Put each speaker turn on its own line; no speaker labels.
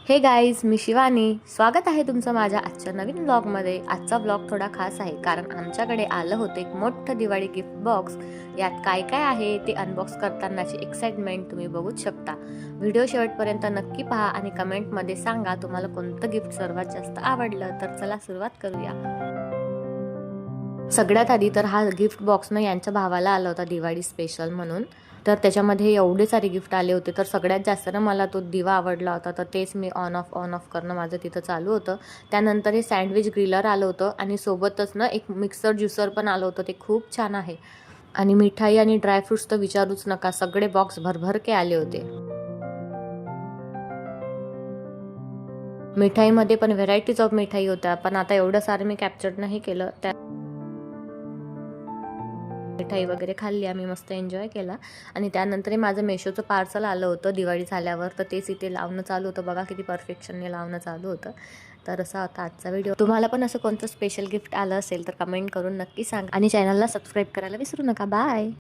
हे गाईज, मी शिवानी. स्वागत आहे तुमचं माझ्या आजच्या नवीन ब्लॉगमध्ये. आजचा ब्लॉग थोडा खास आहे कारण आमच्याकडे आलं होतं एक मोठं दिवाळी गिफ्ट बॉक्स. यात काय काय आहे ते अनबॉक्स करतानाची एक्साइटमेंट तुम्ही बघूच शकता. व्हिडिओ शेवटपर्यंत नक्की पहा आणि कमेंटमध्ये सांगा तुम्हाला कोणतं गिफ्ट सर्वात जास्त आवडलं. तर चला सुरुवात करूया. सगळ्यात आधी तर हा गिफ्ट बॉक्स ना यांच्या भावाला आला होता दिवाळी स्पेशल म्हणून. तर त्याच्यामध्ये एवढे सारे गिफ्ट आले होते. तर सगळ्यात जास्त ना मला तो दिवा आवडला होता, तर तेच मी ऑन ऑफ करणं माझं तिथं चालू होतं. त्यानंतर हे सँडविच ग्रिलर आलं होतं आणि सोबतच ना एक मिक्सर ज्युसर पण आलं होतं. ते खूप छान आहे. आणि मिठाई आणि ड्रायफ्रुट्स तर विचारूच नका, सगळे बॉक्स भरभरके आले होते. मिठाईमध्ये पण व्हेरायटीज ऑफ मिठाई होत्या, पण आता एवढं सारं मी कॅप्चर नाही केलं. मिठाई वगैरे खाल्ली, आम्ही मस्त एन्जॉय केला. आणि त्यानंतर माझं मेशोचं पार्सल आलं होतं दिवाळी झाल्यावर, तर तेच इथे लावणं चालू होतं. बघा किती परफेक्शनने लावणं चालू होतं. तर असा होता आजचा व्हिडिओ. तुम्हाला पण असं कोणतं स्पेशल गिफ्ट आलं असेल तर कमेंट करून नक्की सांगा आणि चॅनलला सबस्क्राईब करायला विसरू नका. बाय.